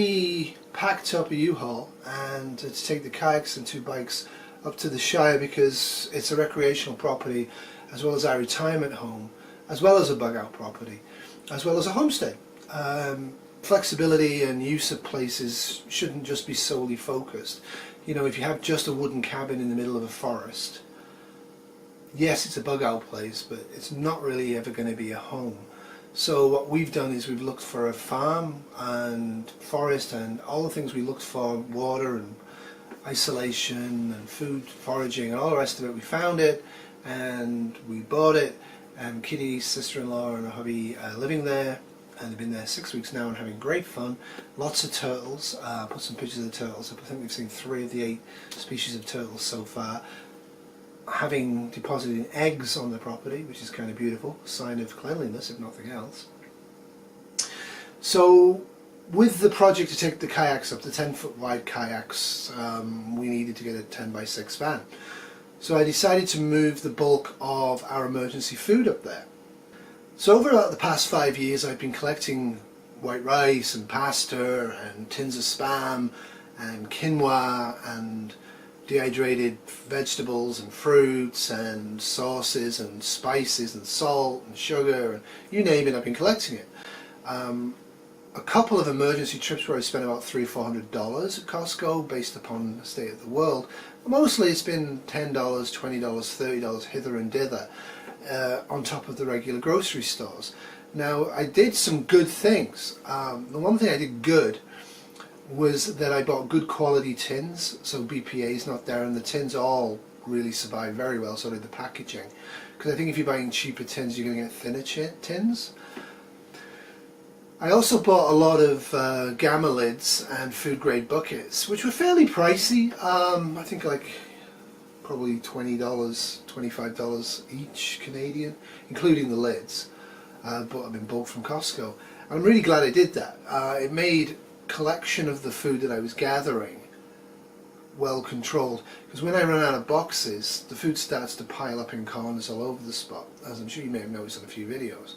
we packed up a U-Haul and to take the kayaks and 2 bikes up to the Shire because it's a recreational property as well as our retirement home, as well as a bug out property, as well as a homestead. Flexibility and use of places shouldn't just be solely focused. You know, if you have just a wooden cabin in the middle of a forest, yes, it's a bug out place, but it's not really ever going to be a home. So what we've done is we've looked for a farm and forest and all the things we looked for, water and isolation and food, foraging and all the rest of it. We found it and we bought it, and Kitty's sister-in-law and her hubby are living there, and they've been there 6 weeks now and having great fun. Lots of turtles. Put some pictures of the turtles up. I think we've seen 3 of the 8 species of turtles so far, having deposited eggs on the property, which is kind of beautiful, sign of cleanliness if nothing else. So with the project to take the kayaks up, the 10-foot wide kayaks, we needed to get a 10x6 van. So I decided to move the bulk of our emergency food up there. So over the past 5 years I've been collecting white rice and pasta and tins of spam and quinoa and dehydrated vegetables and fruits and sauces and spices and salt and sugar and you name it, I've been collecting it. A couple of emergency trips where I spent about $300 or $400 at Costco based upon the state of the world. Mostly it's been $10, $20, $30 hither and dither on top of the regular grocery stores. Now I did some good things. The one thing I did good was that I bought good quality tins, so BPA is not there, and the tins all really survive very well, so did the packaging. Because I think if you're buying cheaper tins you're going to get thinner tins. I also bought a lot of gamma lids and food grade buckets, which were fairly pricey. I think like probably $20, $25 each Canadian, including the lids. Bought them in bulk from Costco. I'm really glad I did that. It made collection of the food that I was gathering well controlled, because when I run out of boxes the food starts to pile up in corners all over the spot, as I'm sure you may have noticed in a few videos.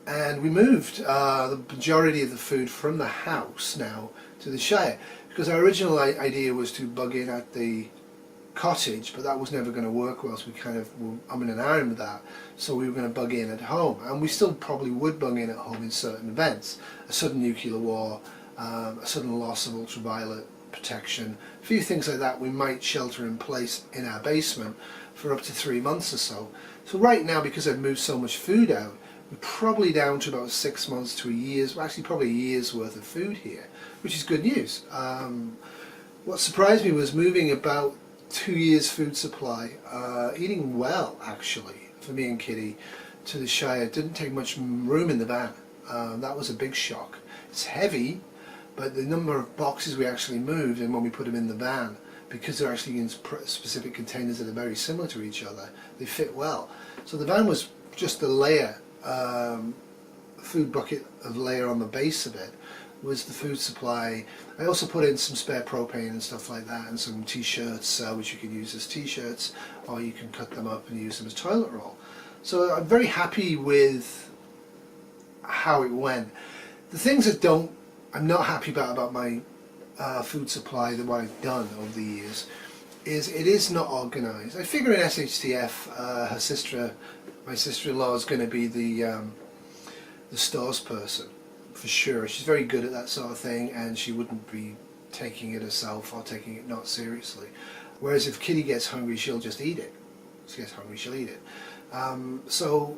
And we moved the majority of the food from the house now to the Shire, because our original idea was to bug in at the cottage, but that was never going to work well, so we kind of were umming and ahhing with that. So we were going to bug in at home, and we still probably would bug in at home in certain events. A sudden nuclear war, a sudden loss of ultraviolet protection, a few things like that we might shelter in place in our basement for up to 3 months or so. So right now, because I've moved so much food out, we're probably down to about 6 months to a year's, well, actually probably a year's worth of food here, which is good news. What surprised me was moving about 2 years food supply, eating well actually for me and Kitty, to the Shire. It didn't take much room in the van. That was a big shock. It's heavy, but the number of boxes we actually moved, and when we put them in the van, because they're actually in specific containers that are very similar to each other, they fit well. So the van was just a layer, food bucket of layer on the base of it was the food supply. I also put in some spare propane and stuff like that, and some t-shirts which you can use as t-shirts, or you can cut them up and use them as toilet roll. So I'm very happy with how it went. The things that I'm not happy about my food supply, that what I've done over the years, is it is not organised. I figure in shtf, my sister-in-law is going to be the stores person for sure. She's very good at that sort of thing, and she wouldn't be taking it herself or taking it not seriously. Whereas if Kitty gets hungry, she'll just eat it. She gets hungry, she'll eat it. So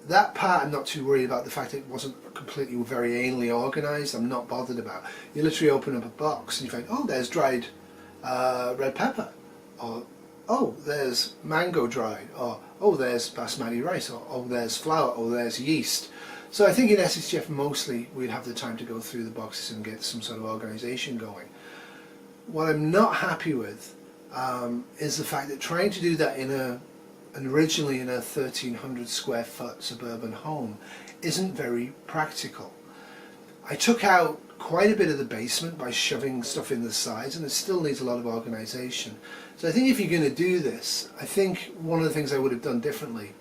that part I'm not too worried about. The fact that it wasn't completely very anally organised, I'm not bothered about. You literally open up a box and you find, oh, there's dried red pepper, or oh, there's mango dried, or oh, there's basmati rice, or oh, there's flour, or there's yeast. So I think in SHF mostly we'd have the time to go through the boxes and get some sort of organisation going. What I'm not happy with is the fact that trying to do that originally in a 1,300 square foot suburban home isn't very practical. I took out quite a bit of the basement by shoving stuff in the sides, and it still needs a lot of organisation. So I think if you're going to do this, I think one of the things I would have done differently,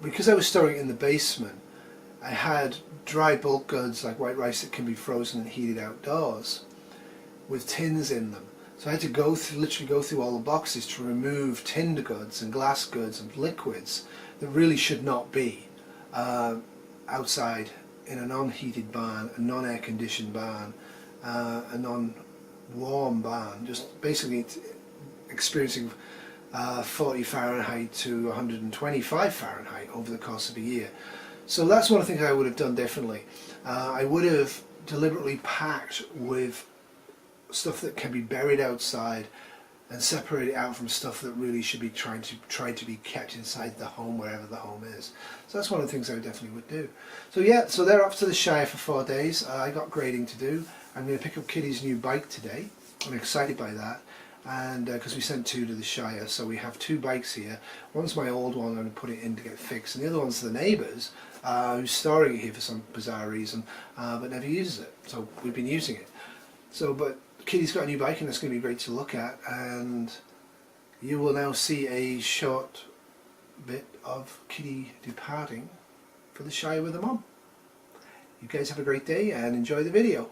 because I was storing it in the basement, I had dry bulk goods like white rice that can be frozen and heated outdoors with tins in them. So I had to literally go through all the boxes to remove tinned goods and glass goods and liquids that really should not be outside in a non-heated barn, a non-air conditioned barn, a non-warm barn, just basically experiencing 40 Fahrenheit to 125 Fahrenheit over the course of a year. So that's one of the things I would have done differently. I would have deliberately packed with stuff that can be buried outside and separate it out from stuff that really should be tried to be kept inside the home, wherever the home is. So that's one of the things I definitely would do. So yeah, so they're off to the Shire for 4 days. I got grading to do. I'm going to pick up Kitty's new bike today. I'm excited by that, and because we sent 2 to the Shire, so we have 2 bikes here. One's my old one, I'm going to put it in to get fixed, and the other one's the neighbour's, who's storing it here for some bizarre reason, but never uses it. So we've been using it. So, but Kitty's got a new bike and it's going to be great to look at, and you will now see a short bit of Kitty departing for the Shire with her mum. You guys have a great day and enjoy the video.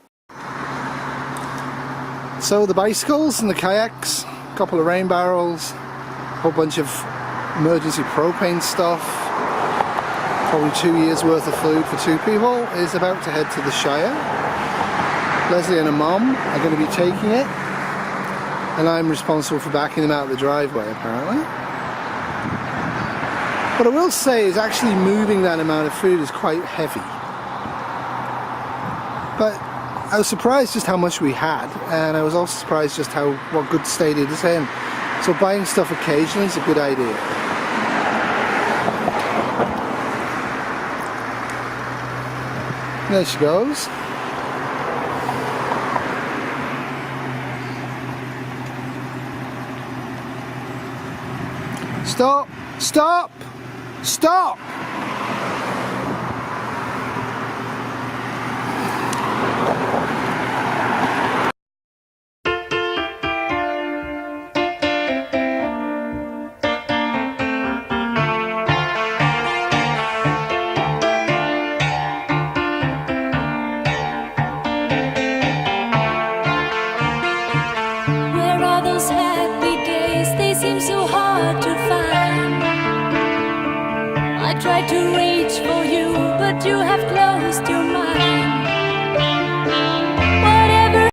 So the bicycles and the kayaks, a couple of rain barrels, a whole bunch of emergency propane stuff, probably 2 years worth of food for 2 people, is about to head to the Shire. Leslie and her mum are going to be taking it, and I'm responsible for backing them out of the driveway apparently. What I will say is actually moving that amount of food is quite heavy. But I was surprised just how much we had, and I was also surprised just what good state it is in. So buying stuff occasionally is a good idea. There she goes. Stop! Stop! Stop!